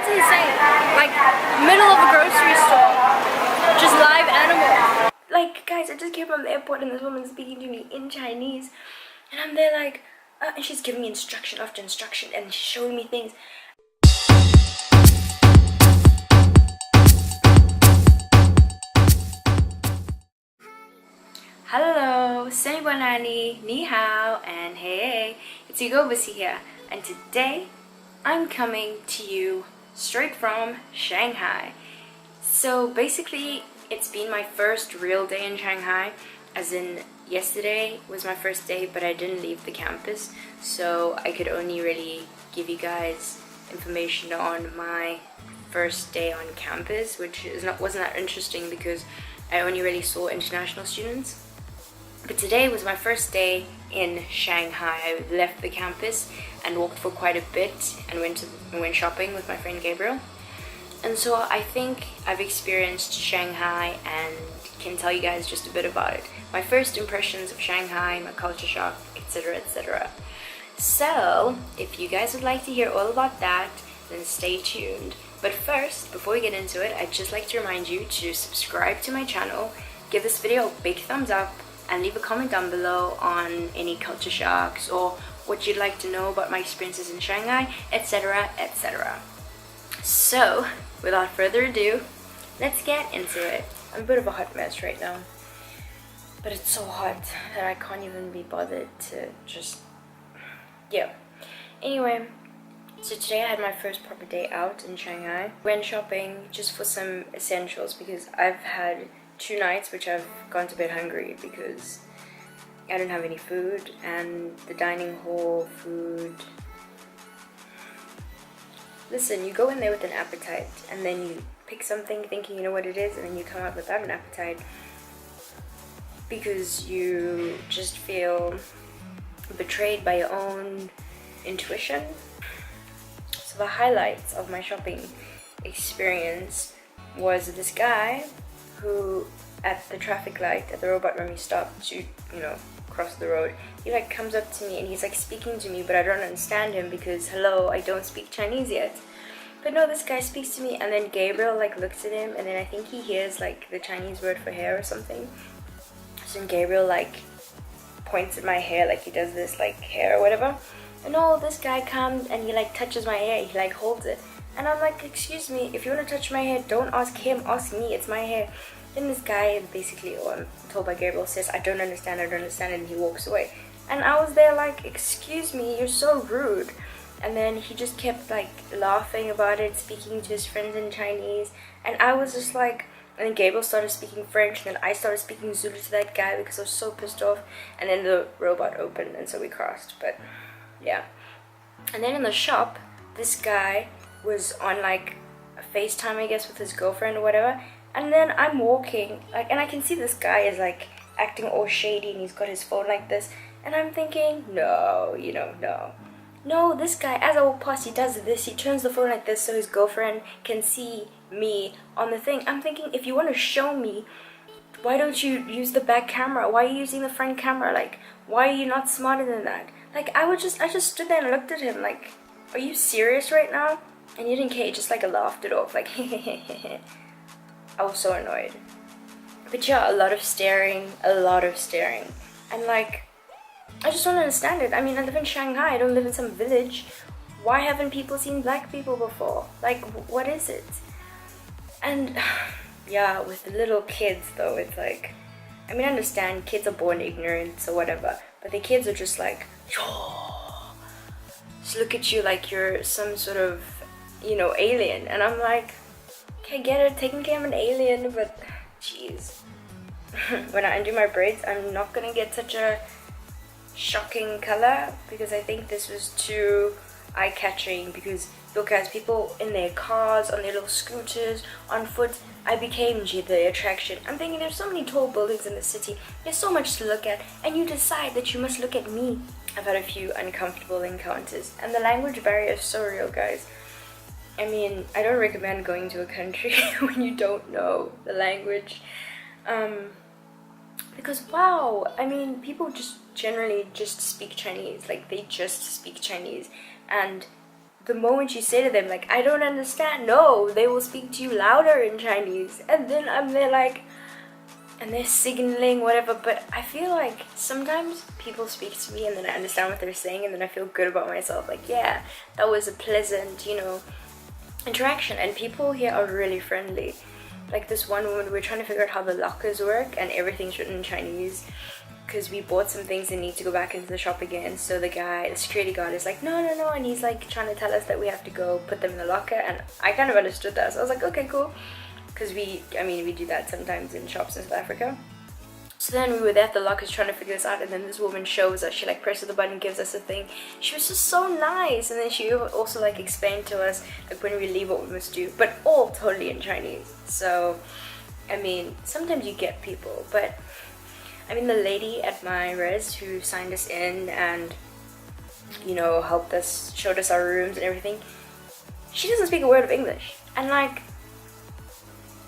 That's insane. Like, middle of a grocery store. Just live animals. Like, guys, I just came from the airport and this woman's speaking to me in Chinese. And I'm there like, and she's giving me instruction after instruction and she's showing me things. Hello, Seniguanani, Ni Hao, and hey, it's your girl Busi here. And today, I'm coming to you straight from Shanghai. So basically, it's been my first real day in Shanghai, as in yesterday was my first day, but I didn't leave the campus, so I could only really give you guys information on my first day on campus, which wasn't that interesting because I only really saw international students. But today was my first day in Shanghai. I left the campus and walked for quite a bit and went shopping with my friend Gabriel. And so I think I've experienced Shanghai and can tell you guys just a bit about it. My first impressions of Shanghai, my culture shock, etc, etc. So, if you guys would like to hear all about that, then stay tuned. But first, before we get into it, I'd just like to remind you to subscribe to my channel, give this video a big thumbs up, and leave a comment down below on any culture shocks or what you'd like to know about my experiences in Shanghai, etc, etc. So, without further ado, let's get into it. I'm a bit of a hot mess right now, but it's so hot that I can't even be bothered to just, yeah. Anyway, so today I had my first proper day out in Shanghai. Went shopping just for some essentials because I've had 2 nights which I've gone to bed hungry because I don't have any food, and the dining hall food, listen, you go in there with an appetite and then you pick something thinking you know what it is, and then you come out without an appetite because you just feel betrayed by your own intuition. So the highlights of my shopping experience was this guy who, at the traffic light, at the robot when we stopped to, cross the road, he like comes up to me and he's like speaking to me, but I don't understand him because, hello, I don't speak Chinese yet. But no, this guy speaks to me, and then Gabriel like looks at him, and then I think he hears like the Chinese word for hair or something. So then Gabriel like points at my hair, like he does this like hair or whatever. And no, this guy comes and he like touches my hair, he like holds it. And I'm like, excuse me, if you want to touch my hair, don't ask him, ask me, it's my hair. Then this guy basically, or I'm told by Gabriel, says, I don't understand, and he walks away. And I was there like, excuse me, you're so rude. And then he just kept like laughing about it, speaking to his friends in Chinese. And I was just like, and then Gabriel started speaking French, and then I started speaking Zulu to that guy because I was so pissed off. And then the robot opened, and so we crossed, but yeah. And then in the shop, this guy was on like a FaceTime, I guess, with his girlfriend or whatever. And then I'm walking, like, and I can see this guy is like acting all shady, and he's got his phone like this. And I'm thinking, no, no, this guy, as I walk past, he does this, he turns the phone like this so his girlfriend can see me on the thing. I'm thinking, if you want to show me, why don't you use the back camera? Why are you using the front camera? Like, why are you not smarter than that? Like, I just stood there and looked at him like, are you serious right now? And he didn't care, he just like laughed it off, like, I was so annoyed. But yeah, a lot of staring. And like, I just don't understand it. I mean, I live in Shanghai, I don't live in some village. Why haven't people seen black people before? Like, what is it? And yeah, with the little kids though, it's like, I mean, I understand kids are born ignorant or whatever, but the kids are just like, just look at you like you're some sort of, alien. And I'm like, okay, I get it, technically I'm an alien, but jeez. When I undo my braids, I'm not gonna get such a shocking color because I think this was too eye-catching. Because look, guys, people in their cars, on their little scooters, on foot, I became the attraction. I'm thinking there's so many tall buildings in the city, there's so much to look at, and you decide that you must look at me. I've had a few uncomfortable encounters, and the language barrier is so real, guys. I mean, I don't recommend going to a country when you don't know the language. Because wow, I mean, people just generally just speak Chinese, like they just speak Chinese, and the moment you say to them like, I don't understand, no, they will speak to you louder in Chinese. And then I'm there like, and they're signaling whatever. But I feel like sometimes people speak to me and then I understand what they're saying, and then I feel good about myself, like, yeah, that was a pleasant, you know, interaction. And people here are really friendly. Like this one woman, we're trying to figure out how the lockers work, and everything's written in Chinese because we bought some things and need to go back into the shop again. So the security guard is like, no, and he's like trying to tell us that we have to go put them in the locker. And I kind of understood that, so I was like, okay, cool, because we do that sometimes in shops in South Africa. So then we were there at the lockers trying to figure this out, and then this woman shows us, she like presses the button, gives us a thing. She was just so nice, and then she also like explained to us like when we leave what we must do, but all totally in Chinese. So I mean, sometimes you get people, but I mean, the lady at my res who signed us in and, you know, helped us, showed us our rooms and everything, she doesn't speak a word of English. And like,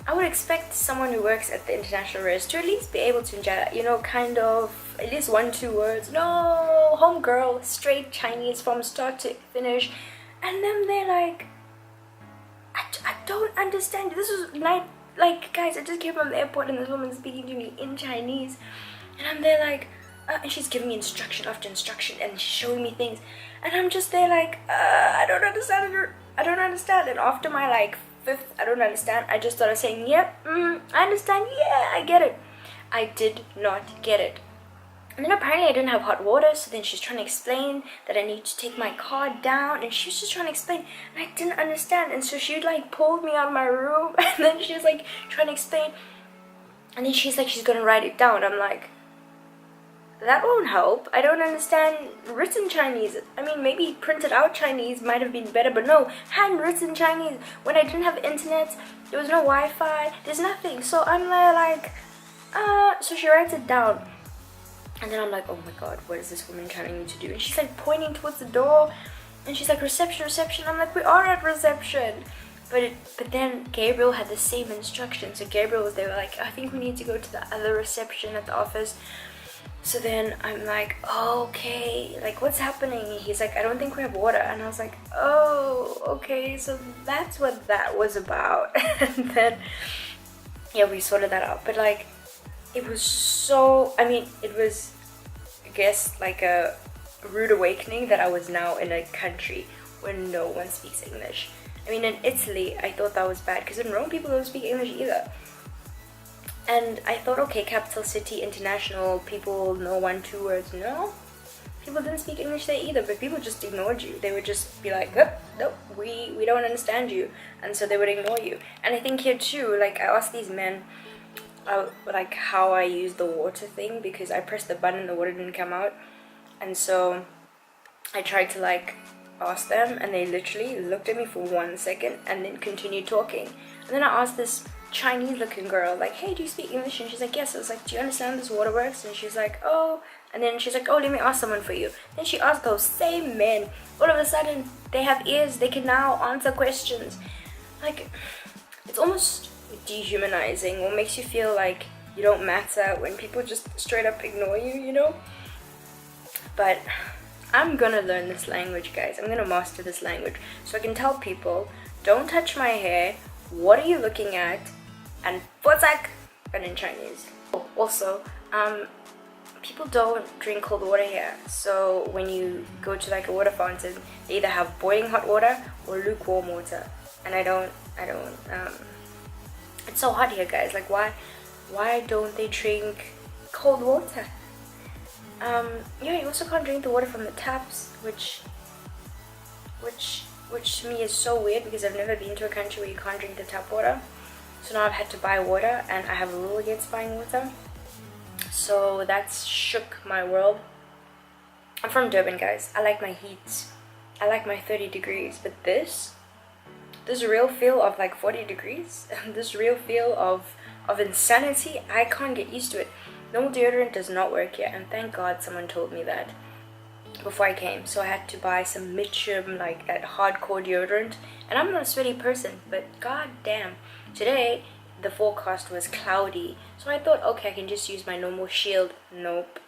I would expect someone who works at the international res to at least be able to, you know, kind of at least 1-2 words. No, homegirl, straight Chinese from start to finish. And then they're like, I don't understand. This was like, guys, I just came from the airport and this woman's speaking to me in Chinese. And I'm there like, and she's giving me instruction after instruction and she's showing me things. And I'm just there like, I don't understand. I don't understand. And after my like 5th, I don't understand, I just started saying, yep, I understand, yeah, I get it. I did not get it. And then apparently I didn't have hot water, so then she's trying to explain that I need to take my card down, and she was just trying to explain, and I didn't understand. And so she like pulled me out of my room, and then she was like trying to explain, and then she's like, she's gonna write it down. I'm like, that won't help. I don't understand written Chinese. I mean, maybe printed out Chinese might have been better, but no, handwritten Chinese. When I didn't have internet, there was no Wi-Fi, there's nothing. So I'm there like, so she writes it down. And then I'm like, oh my god, what is this woman trying to do? And she's like pointing towards the door, and she's like, reception. I'm like, we are at reception. But then Gabriel had the same instructions. So Gabriel was there like, I think we need to go to the other reception at the office. So then I'm like, oh, okay, like what's happening? He's like, I don't think we have water. And I was like, oh, okay, so that's what that was about. And then, yeah, we sorted that out. But like, it was so, I mean, it was, I guess, like a rude awakening that I was now in a country where no one speaks English. I mean, in Italy, I thought that was bad, because in Rome, people don't speak English either. And I thought, okay, capital city, international, people know 1-2 words. No, people didn't speak English there either, but people just ignored you. They would just be like, oh, no, we don't understand you. And so they would ignore you. And I think here too, like, I asked these men, like, how I use the water thing, because I pressed the button and the water didn't come out. And so I tried to, like, ask them, and they literally looked at me for 1 second and then continued talking. And then I asked this Chinese looking girl, like, hey, do you speak English? And she's like, yes. I was like, do you understand this water works? And she's like, oh. And then she's like, oh, let me ask someone for you. Then she asked those same men. All of a sudden, they have ears, they can now answer questions. Like, it's almost dehumanizing, or makes you feel like you don't matter when people just straight up ignore you, you know? But I'm gonna learn this language, guys. I'm gonna master this language so I can tell people, don't touch my hair, what are you looking at, and "Bozak," but in Chinese. Also, people don't drink cold water here, so when you go to like a water fountain, they either have boiling hot water or lukewarm water. And I don't it's so hot here, guys. Like, why don't they drink cold water? Yeah, you also can't drink the water from the taps, which to me is so weird, because I've never been to a country where you can't drink the tap water. So now I've had to buy water, and I have a rule against buying water. So that's shook my world. I'm from Durban, guys. I like my heat. I like my 30 degrees, but this real feel of like 40 degrees, this real feel of insanity, I can't get used to it. Normal deodorant does not work here, and thank God someone told me that before I came. So I had to buy some Mitchum, like that hardcore deodorant. And I'm not a sweaty person, but god damn, today the forecast was cloudy. So I thought, okay, I can just use my normal Shield. Nope.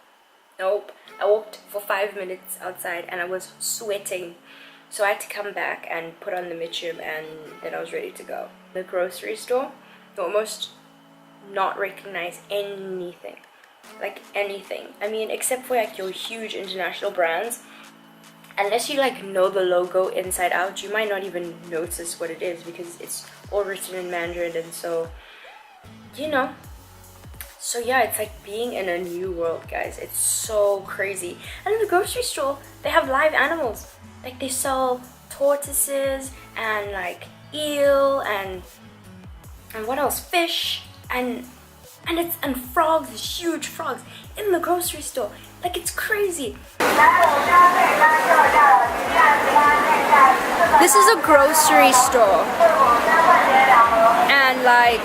I walked for 5 minutes outside and I was sweating. So I had to come back and put on the midterm, and then I was ready to go. The grocery store, you almost not recognize anything. Like anything. I mean, except for like your huge international brands. Unless you like know the logo inside out, you might not even notice what it is because it's all written in Mandarin, and so, you know. So yeah, it's like being in a new world, guys. It's so crazy. And in the grocery store, they have live animals. Like they sell tortoises and like eel and what else? Fish and frogs, huge frogs in the grocery store. Like it's crazy. This is a grocery store. And like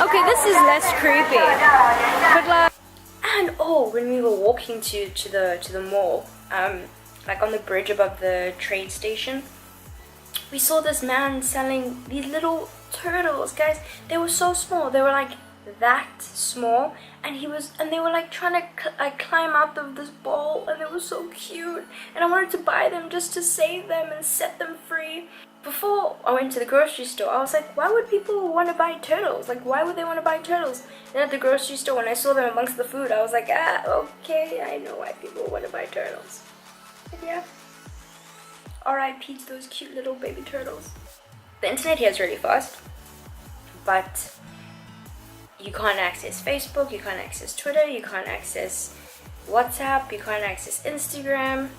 okay, this is less creepy. But like, and oh, when we were walking to the mall, like on the bridge above the train station, we saw this man selling these little turtles, guys. They were so small. They were like that small, and they were like trying to climb out of this bowl, and they were so cute. And I wanted to buy them just to save them and set them free. Before I went to the grocery store, I was like, why would people want to buy turtles? Like, why would they want to buy turtles? Then at the grocery store, when I saw them amongst the food, I was like, okay, I know why people want to buy turtles. But yeah, R.I.P. to those cute little baby turtles. The internet here is really fast, but you can't access Facebook, you can't access Twitter, you can't access WhatsApp, you can't access Instagram.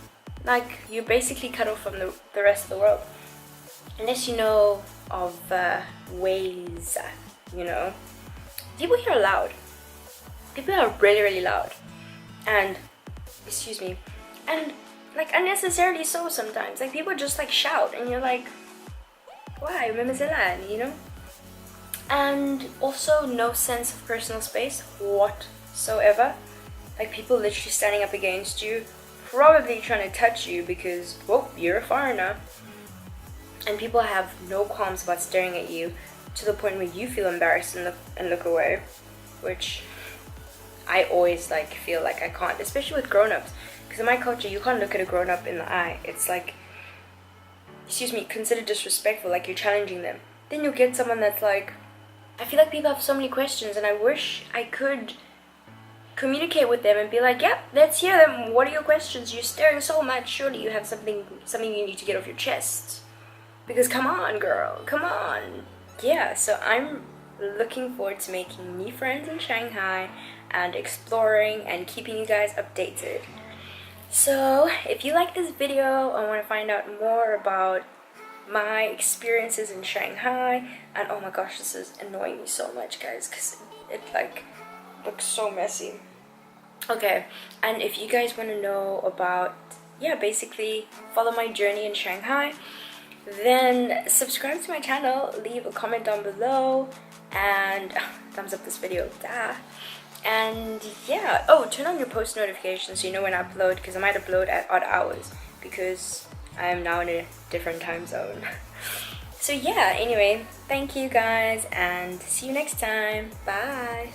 Like, you're basically cut off from the rest of the world. Unless you know of ways, you know. People here are loud. People are really, really loud. And, excuse me, and like unnecessarily so sometimes. Like people just like shout and you're like, why? You know? And also no sense of personal space whatsoever. Like people literally standing up against you, probably trying to touch you because, well, you're a foreigner. And people have no qualms about staring at you to the point where you feel embarrassed and look away, which I always like feel like I can't, especially with grown-ups. Because in my culture, you can't look at a grown-up in the eye. It's like, excuse me, considered disrespectful, like you're challenging them. Then you'll get someone that's like, I feel like people have so many questions and I wish I could communicate with them and be like, yep, let's hear them. What are your questions? You're staring so much. Surely you have something you need to get off your chest. Because come on, girl, come on. Yeah, so I'm looking forward to making new friends in Shanghai and exploring and keeping you guys updated. So if you like this video and want to find out more about my experiences in Shanghai, and oh my gosh, this is annoying me so much, guys, because it like looks so messy. Okay, and if you guys want to know about, yeah, basically follow my journey in Shanghai, then subscribe to my channel, leave a comment down below, and thumbs up this video, and yeah, oh, turn on your post notifications so you know when I upload, because I might upload at odd hours because I am now in a different time zone. So yeah, anyway, thank you guys and see you next time. Bye.